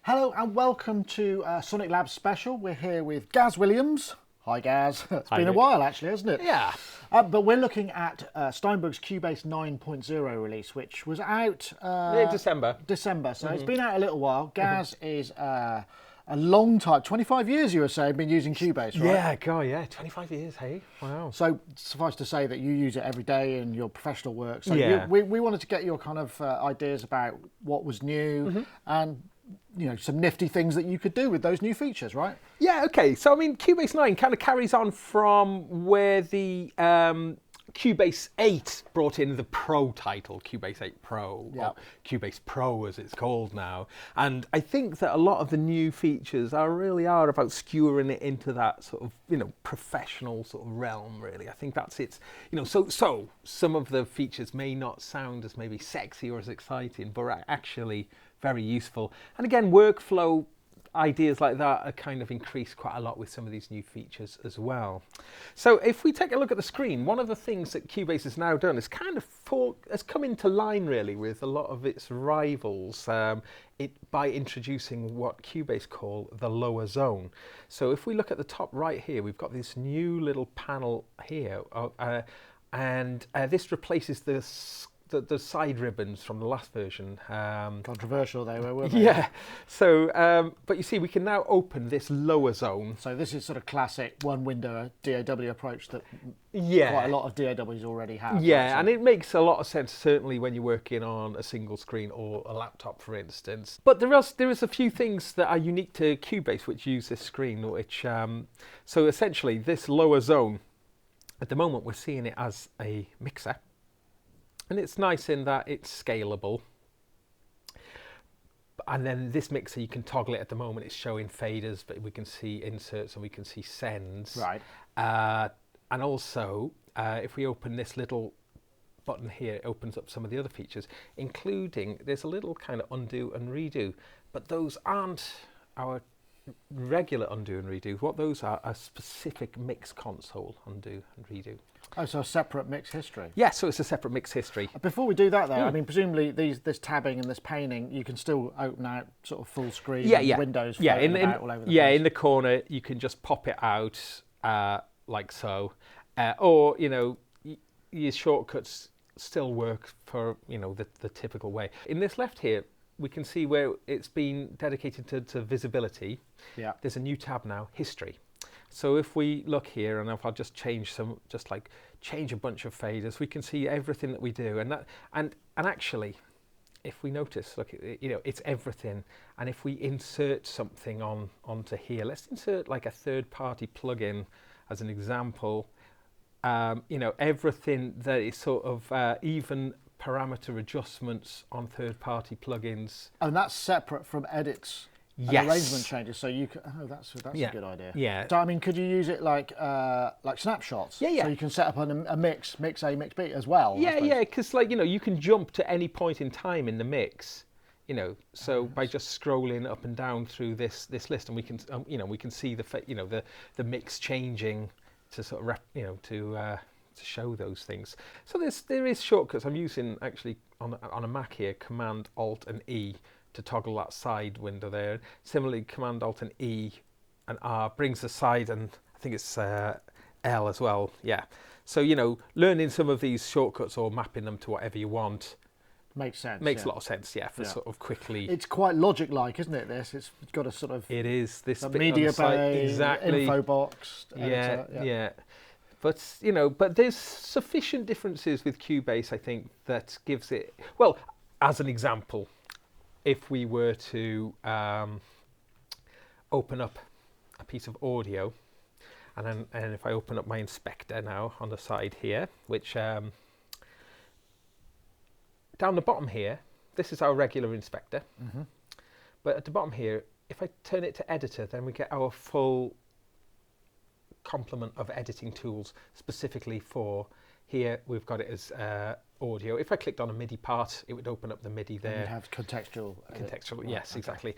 Hello and welcome to SonicLAB special. We're here with Gaz Williams. Hi Gaz. It's been a while actually, hasn't it? Yeah. But we're looking at Steinberg's Cubase 9.0 release, which was out December. So it's been out a little while. Gaz is a long time, 25 years you were saying, been using Cubase, right? Yeah, God, yeah, 25 years, hey? Wow. So suffice to say that you use it every day in your professional work. So Yeah. we wanted to get your kind of ideas about what was new and some nifty things that you could do with those new features, right? Yeah, okay. So, I mean, Cubase 9 kind of carries on from where the Cubase 8 brought in the Pro title, Cubase 8 Pro, Yeah. or Cubase Pro as it's called now. And I think that a lot of the new features really are about skewering it into that sort of, professional sort of realm, really. I think that's it. So some of the features may not sound as maybe sexy or as exciting, but are actually very useful. And again, workflow ideas like that are kind of increased quite a lot with some of these new features as well. So if we take a look at the screen, one of the things that Cubase has now done is kind of has come into line really with a lot of its rivals by introducing what Cubase call the lower zone. So if we look at the top right here, we've got this new little panel here, and this replaces the side ribbons from the last version. Controversial they were, weren't they? Yeah. So, but you see, we can now open this lower zone. So this is sort of classic one window DAW approach that Yeah. quite a lot of DAWs already have. Yeah, right? So and it makes a lot of sense, certainly when you're working on a single screen or a laptop, for instance. But there is a few things that are unique to Cubase which use this screen, which so essentially this lower zone, at the moment we're seeing it as a mixer. And it's nice in that it's scalable. And then this mixer, you can toggle it at the moment. It's showing faders, but we can see inserts and we can see sends. Right. And also, if we open this little button here, it opens up some of the other features, including there's a little kind of undo and redo. But those aren't our regular undo and redo. What those are specific mix console undo and redo. Oh, so a separate mix history. Yeah, so it's a separate mix history. Before we do that, though, I mean, presumably this tabbing and this painting, you can still open out sort of full screen windows. Yeah, out all over the place. in the corner, you can just pop it out like so, or your shortcuts still work for the typical way. In this left here, we can see where it's been dedicated to visibility. Yeah. There's a new tab now, history. So if we look here, and if I just change a bunch of faders, we can see everything that we do, and actually, if we notice, look, it's everything. And if we insert something onto here, let's insert like a third-party plugin as an example. Everything that is sort of even parameter adjustments on third-party plugins. And that's separate from edits. Yes. And arrangement changes, so you can. Oh, that's a good idea. Yeah. So I mean, could you use it like snapshots? Yeah. So you can set up a mix A, mix B as well. Yeah, because you can jump to any point in time in the mix. So by just scrolling up and down through this list, and we can we can see the mix changing to sort of to show those things. So there is shortcuts. I'm using actually on a Mac here, Command Alt and E to toggle that side window there. Similarly, Command Alt and E and R brings the side, and I think it's L as well. Yeah. So learning some of these shortcuts or mapping them to whatever you want makes sense. Makes a lot of sense. Yeah, for sort of quickly. It's quite Logic-like, isn't it? It's got a sort of. It is this bit media on the side, bay, exactly. info box. Editor, Yeah. But there's sufficient differences with Cubase, I think, that gives it. Well, as an example, if we were to open up a piece of audio, and if I open up my inspector now on the side here, which down the bottom here, this is our regular inspector. Mm-hmm. But at the bottom here, if I turn it to editor, then we get our full complement of editing tools specifically for here. We've got it as audio. If I clicked on a MIDI part, it would open up the MIDI there. And you'd have contextual. Yes, okay. Exactly.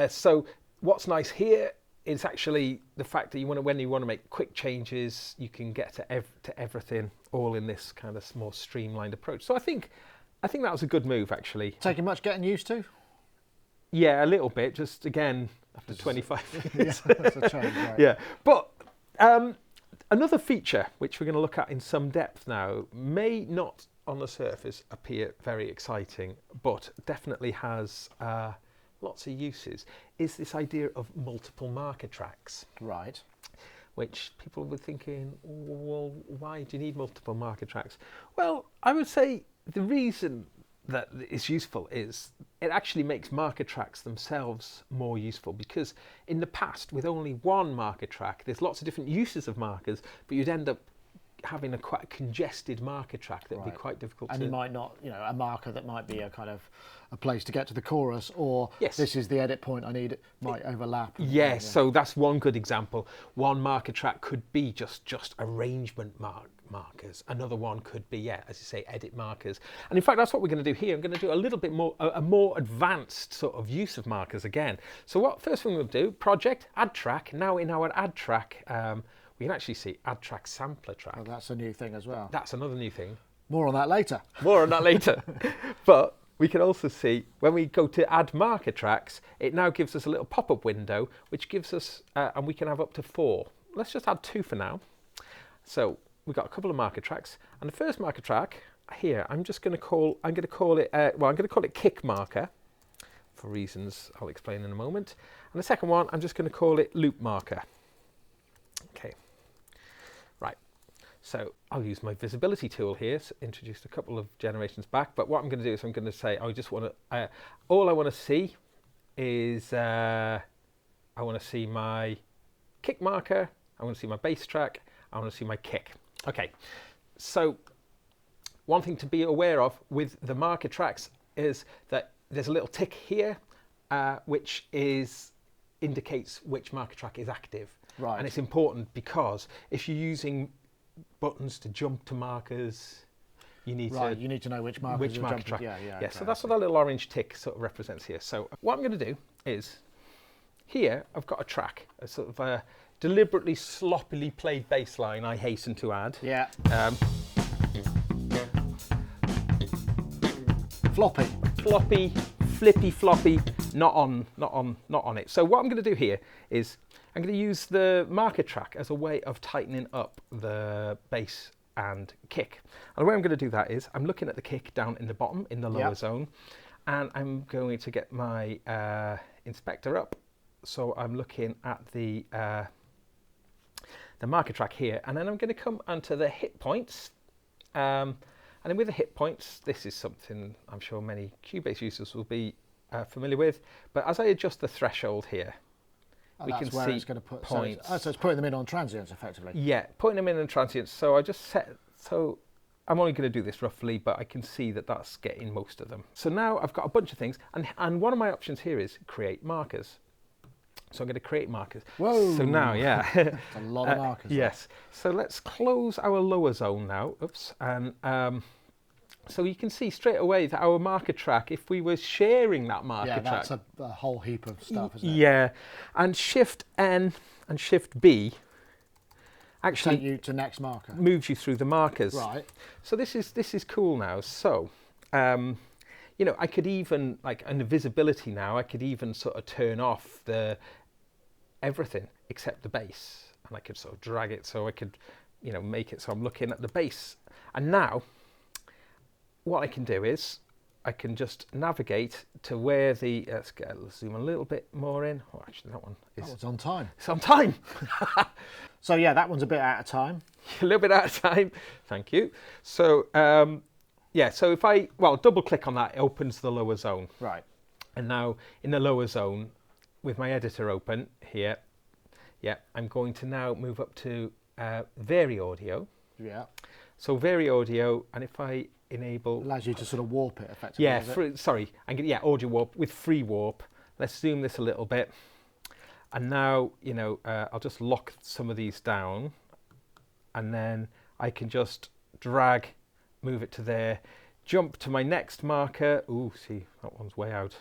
So what's nice here is actually the fact that when you want to make quick changes, you can get to everything all in this kind of more streamlined approach. So I think that was a good move, actually. Taking much getting used to? Yeah, a little bit, just again, after 25 minutes. Yeah, that's a change, right. Yeah, but another feature, which we're going to look at in some depth now, may not on the surface appear very exciting, but definitely has lots of uses, is this idea of multiple marker tracks. Right. Which people were thinking, well, why do you need multiple marker tracks? Well, I would say the reason that it's useful is it actually makes marker tracks themselves more useful, because in the past, with only one marker track, there's lots of different uses of markers, but you'd end up having a quite congested marker track that would be quite difficult and to... you might not, a marker that might be a kind of a place to get to the chorus, or Yes. this is the edit point I need, it might overlap. Yes, so that's one good example. One marker track could be just arrangement markers. Another one could be, as you say, edit markers. And in fact, that's what we're going to do here. I'm going to do a little bit more, a more advanced sort of use of markers again. So what first thing we'll do, project, add track. Now in our add track, we can actually see add track sampler track. Oh, that's a new thing as well. That's another new thing. More on that later. More on that later. But we can also see when we go to add marker tracks, it now gives us a little pop-up window, which gives us, and we can have up to 4. Let's just add 2 for now. So we've got a couple of marker tracks, and the first marker track here, I'm going to call it kick marker, for reasons I'll explain in a moment. And the second one, I'm just going to call it loop marker. Okay. Right. So I'll use my visibility tool here, so introduced a couple of generations back, but what I'm going to do is I'm going to say, I just want to, all I want to see is, I want to see my kick marker, I want to see my bass track, I want to see my kick. Okay, so one thing to be aware of with the marker tracks is that there's a little tick here, which indicates which marker track is active. Right. And it's important because if you're using buttons to jump to markers, you need to know which markers you're jumping. track. Yeah. So that's what that little orange tick sort of represents here. So what I'm going to do is, here I've got a track, a sort of a deliberately sloppily played bass line, I hasten to add. Yeah. Floppy, flippy, floppy, not on it. So what I'm going to do here is I'm going to use the marker track as a way of tightening up the bass and kick. And the way I'm going to do that is I'm looking at the kick down in the bottom, in the lower zone, and I'm going to get my inspector up. So I'm looking at the marker track here, and then I'm going to come onto the hit points. And then with the hit points, this is something I'm sure many Cubase users will be familiar with. But as I adjust the threshold here, we can see it's going to put points. So it's putting them in on transients effectively. Yeah, putting them in transients. So I just set, so I'm only going to do this roughly, but I can see that that's getting most of them. So now I've got a bunch of things, and one of my options here is create markers. So I'm going to create markers. Whoa! So now, That's a lot of markers. Yes. So let's close our lower zone now. Oops. And so you can see straight away that our marker track, if we were sharing that marker track... Yeah, that's a whole heap of stuff, isn't it? Yeah. And Shift N and Shift B actually take you to next marker. Moves you through the markers. Right. So this is cool now. So, I could even, like, in the visibility now, I could even sort of turn off everything except the bass, and I could sort of drag it so I could, make it so I'm looking at the bass. And now, what I can do is I can just navigate to where let's zoom a little bit more in. Oh, actually, that one is... That one's on time. It's on time. So yeah, that one's a bit out of time. A little bit out of time. Thank you. So, so if I, double click on that, it opens the lower zone. Right. And now in the lower zone, with my editor open here, I'm going to now move up to Vary Audio. Yeah. So Vary Audio, and if I enable... Allows you to sort of warp it effectively. Yeah, audio warp with free warp. Let's zoom this a little bit. And now, I'll just lock some of these down, and then I can just drag, move it to there, jump to my next marker. Ooh, see, that one's way out.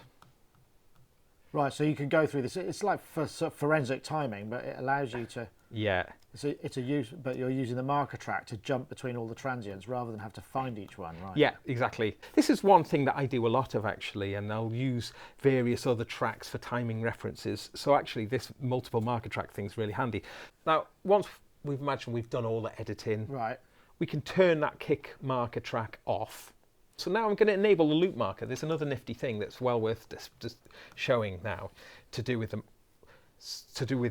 Right, so you can go through this. It's like for forensic timing, but it allows you to Yeah. It's a use, but you're using the marker track to jump between all the transients rather than have to find each one, right? Yeah, exactly. This is one thing that I do a lot of actually, and I'll use various other tracks for timing references. So actually this multiple marker track thing is really handy. Now, once we've imagined we've done all the editing, right, we can turn that kick marker track off. So now I'm going to enable the loop marker. There's another nifty thing that's well worth just showing now to do with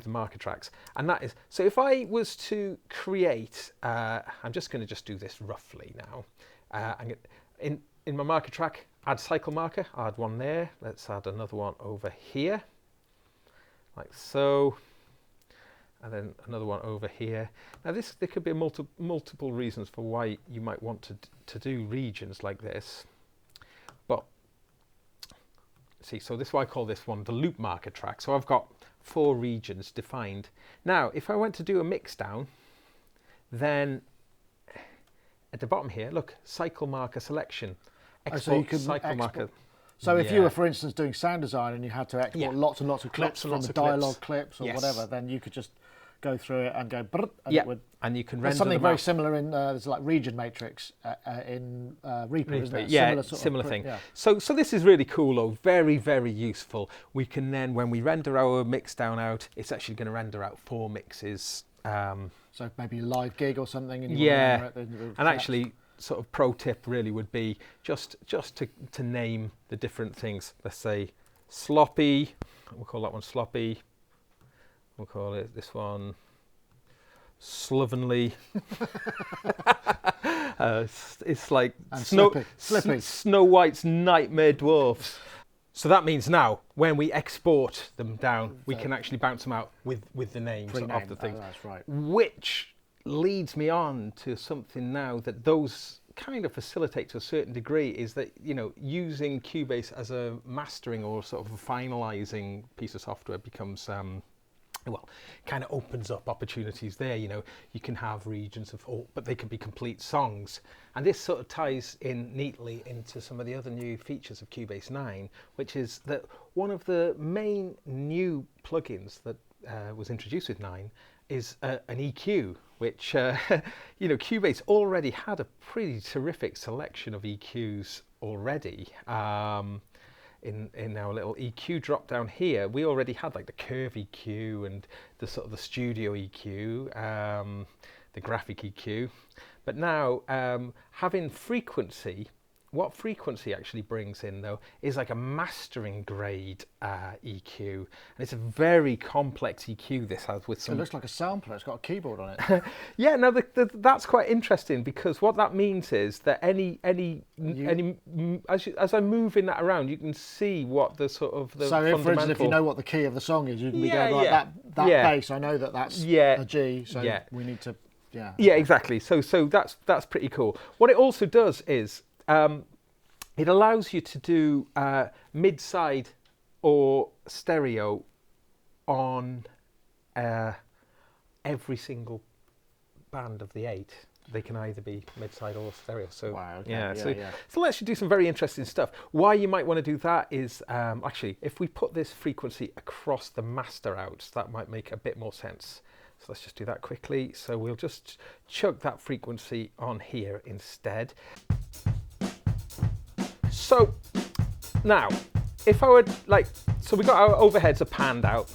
the marker tracks, and that is, so if I was to create, I'm just going to just do this roughly now. In my marker track, add cycle marker, add one there. Let's add another one over here, like so, and then another one over here. Now there could be multiple reasons for why you might want to do regions like this, but see, so this is why I call this one the loop marker track. So I've got 4 regions defined. Now, if I went to do a mix down, then at the bottom here, look, cycle marker selection. Export so you could cycle marker. So if you were, for instance, doing sound design and you had to export lots and lots of clips from the dialogue clips or whatever, then you could just go through it and go brrr, and it would. And you can There's render something them very out. similar in there's like region matrix in Reaper, isn't it? Yeah, similar thing. Yeah. So this is really cool though, very, very useful. We can then, when we render our mix down out, it's actually going to render out 4 mixes. So maybe a live gig or something. And and actually, sort of pro tip really would be just to name the different things. Let's say sloppy. We'll call that one sloppy. We'll call it this one slovenly. It's like slippy. Snow White's nightmare dwarfs. So that means now, when we export them down, we can actually bounce them out with the names of the things. Oh, that's right. Which leads me on to something now that those kind of facilitate to a certain degree, is that, you know, using Cubase as a mastering or sort of a finalizing piece of software becomes well, kind of opens up opportunities there. You know, you can have regions of, but they can be complete songs. And this sort of ties in neatly into some of the other new features of Cubase 9, which is that one of the main new plugins that was introduced with 9 is an EQ, which, you know, Cubase already had a pretty terrific selection of EQs already. In our little EQ drop down here, we already had like the curve EQ and the sort of the studio EQ, the graphic EQ. But now having frequency, what frequency actually brings in though is like a mastering grade EQ, and it's a very complex EQ this has with some. It looks like a sampler. It's got a keyboard on it. Yeah, no, that's quite interesting, because what that means is that as I'm moving that around, you can see what the sort of the. So, fundamental. for instance, if you know what the key of the song is, you can be going like that bass. I know that's a G. So we need to. Yeah. Yeah, exactly. So that's pretty cool. What it also does is. It allows you to do mid-side or stereo on every single band of the 8. They can either be mid-side or stereo. So wow, okay. So let's do some very interesting stuff. Why you might want to do that is actually, if we put this frequency across the master out, that might make a bit more sense. So let's just do that quickly. So we'll just chug that frequency on here instead. So now, if I would like, so we got our overheads are panned out,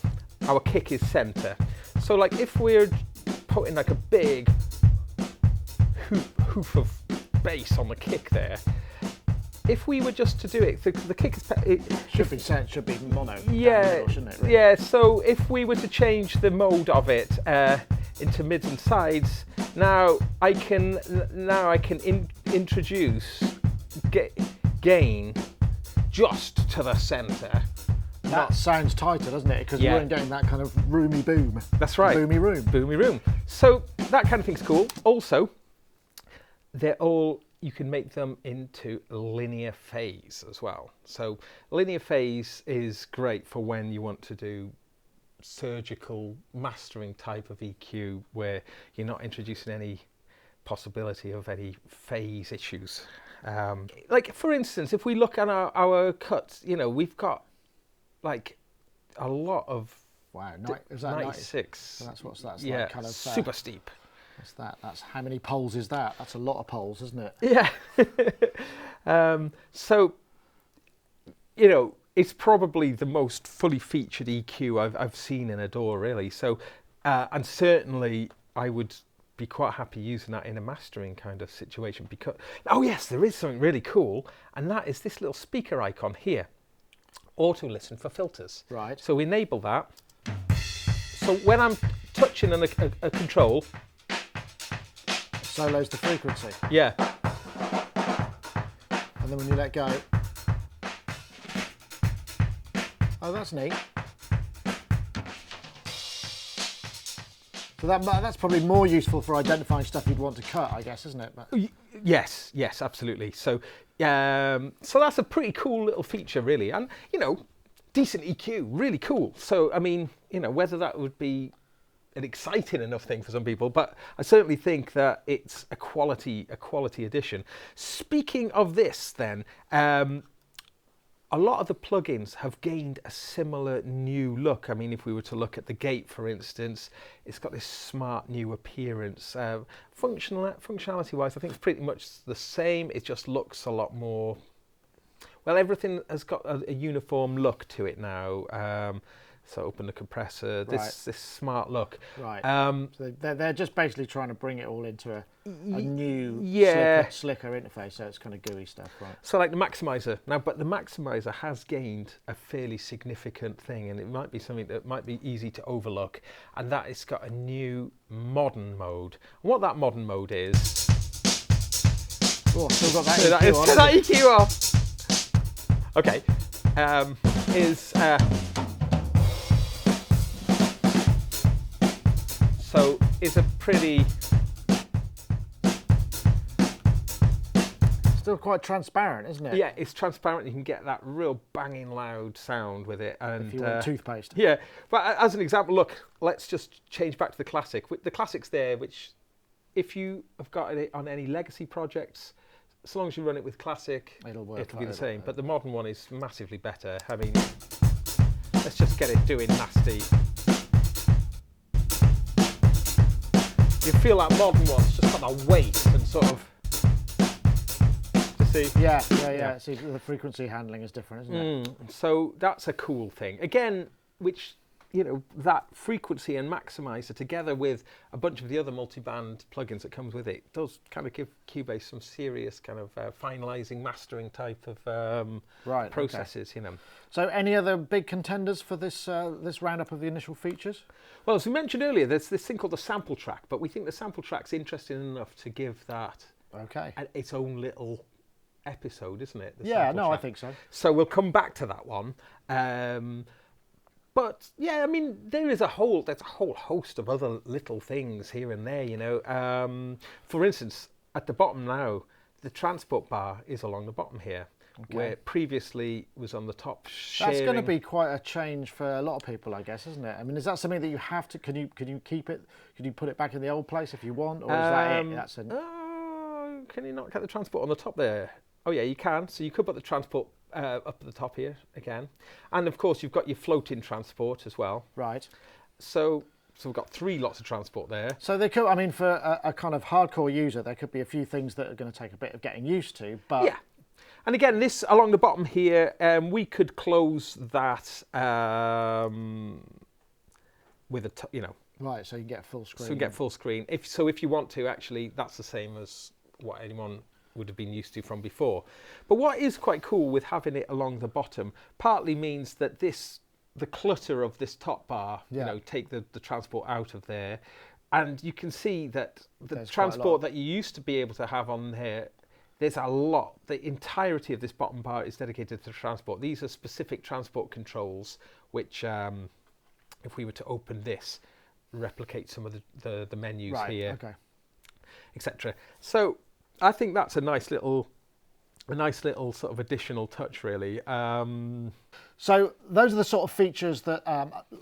our kick is center. So like if we're putting like a big hoof of bass on the kick there, if we were just to do it, the kick is should be mono. Yeah, middle, shouldn't it, really? Yeah. So if we were to change the mode of it into mids and sides, now I can introduce gain just to the center. That sounds tighter, doesn't it? Because you weren't getting that kind of roomy boom. That's right. Boomy room. Boomy room. So that kind of thing's cool. Also, you can make them into linear phase as well. So linear phase is great for when you want to do surgical mastering type of EQ where you're not introducing any possibility of any phase issues. Like for instance, if we look at our cuts, you know, we've got like a lot of Wow, is that 96? So that's yeah, like kind of super steep. What's that? That's how many poles is that? That's a lot of poles, isn't it? Yeah. So, you know, it's probably the most fully featured EQ I've seen in a DAW, really. So, and certainly I would be quite happy using that in a mastering kind of situation because, oh yes, there is something really cool, and that is this little speaker icon here. Auto listen for filters. Right. So we enable that. So when I'm touching on a control, solos the frequency. Yeah. And then when you let go, oh, that's neat. So that's probably more useful for identifying stuff you'd want to cut, I guess, isn't it? But yes, absolutely. So, so that's a pretty cool little feature, really, and you know, decent EQ, really cool. So, I mean, you know, whether that would be an exciting enough thing for some people, but I certainly think that it's a quality addition. Speaking of this, then. A lot of the plugins have gained a similar new look. I mean, if we were to look at the Gate, for instance, it's got this smart new appearance. Functionality-wise, I think it's pretty much the same. It just looks a lot more... Well, everything has got a uniform look to it now. So open the compressor, this smart look. Right. So they're just basically trying to bring it all into a new, slicker interface, so it's kind of GUI stuff, right? So like the maximizer. Now, but the maximizer has gained a fairly significant thing, and it might be something that might be easy to overlook, and that it's got a new modern mode. And what that modern mode is... Oh, still got that EQ on. Turn that EQ off. Okay. So it's a pretty... Still quite transparent, isn't it? Yeah, it's transparent. You can get that real banging loud sound with it. And, if you want toothpaste. Yeah, but as an example, look, let's just change back to the classic. The classic's there, which if you have got it on any legacy projects, as long as you run it with classic, it'll be the same. But the modern one is massively better. I mean, let's just get it doing nasty. You feel that modern one's just got that weight and sort of... See? Yeah. See, the frequency handling is different, isn't it? So that's a cool thing. Again, which, you know, that frequency and maximizer together with a bunch of the other multi-band plugins that comes with it does kind of give Cubase some serious kind of finalizing, mastering type of processes, you know. So any other big contenders for this this roundup of the initial features? Well, as we mentioned earlier, there's this thing called the sample track, but we think the sample track's interesting enough to give that its own little episode, isn't it? I think so. So we'll come back to that one. But yeah, I mean, there's a whole host of other little things here and there, you know. For instance, at the bottom now, the transport bar is along the bottom here, where previously was on the top. That's going to be quite a change for a lot of people, I guess, isn't it? I mean, is that something that you have to? Can you keep it? Can you put it back in the old place if you want, or is that it? That's can you not get the transport on the top there? Oh yeah, you can. So you could put the transport up at the top here again, and of course you've got your floating transport as well. Right. So we've got 3 lots of transport there. So they could, I mean, for a kind of hardcore user, there could be a few things that are going to take a bit of getting used to. But yeah. And again, this along the bottom here, we could close that with a, you know. Right. So you get full screen. So you get full screen. If you want to, actually, that's the same as what anyone would have been used to from before. But what is quite cool with having it along the bottom partly means that the clutter of this top bar, you know, take the transport out of there, and you can see that the transport that you used to be able to have on here, there's a lot. The entirety of this bottom bar is dedicated to transport. These are specific transport controls which, if we were to open this, replicate some of the menus here, etc. So I think that's a nice little sort of additional touch, really. So those are the sort of features that,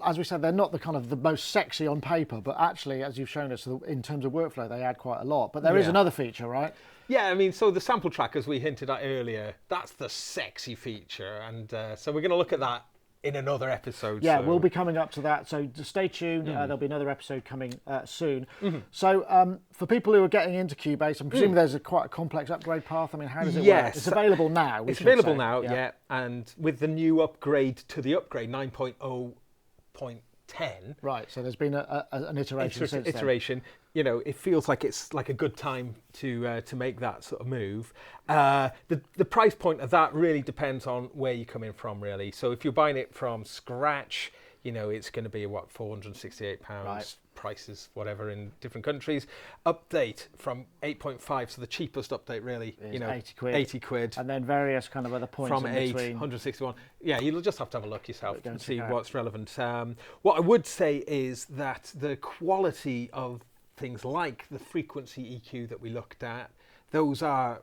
as we said, they're not the kind of the most sexy on paper, but actually, as you've shown us, in terms of workflow, they add quite a lot. But there is another feature, right? Yeah, I mean, so the sample track, as we hinted at earlier, that's the sexy feature, and so we're going to look at that in another episode. Yeah, so. we'll be coming up to that, so just stay tuned. There'll be another episode coming soon. So for people who are getting into Cubase, I'm presuming there's quite a complex upgrade path. I mean, how does it work? It's available now. It's available now, yeah. And with the new upgrade to the upgrade 9.0.10. Right, so there's been an iteration since then. You know, it feels like it's like a good time to make that sort of move. The price point of that really depends on where you're coming from, really. So if you're buying it from scratch, you know, it's going to be what, £468. Right. Prices, whatever, in different countries. Update from 8.5, so the cheapest update really, you know, 80 quid. And then various kind of other points from in 8, between. 161. Yeah, you'll just have to have a look yourself and see what's relevant. What I would say is that the quality of things like the frequency EQ that we looked at, those are,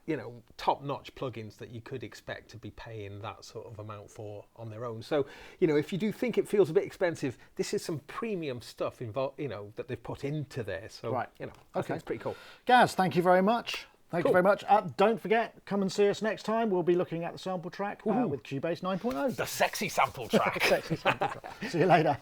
you know, top-notch plugins that you could expect to be paying that sort of amount for on their own. So, you know, if you do think it feels a bit expensive, this is some premium stuff involved, you know, that they've put into there. So, you know, I think it's pretty cool. Gaz, thank you very much. Thank you very much. Don't forget, come and see us next time. We'll be looking at the sample track with Cubase 9.0. The sexy sample track. Sexy sample track. See you later.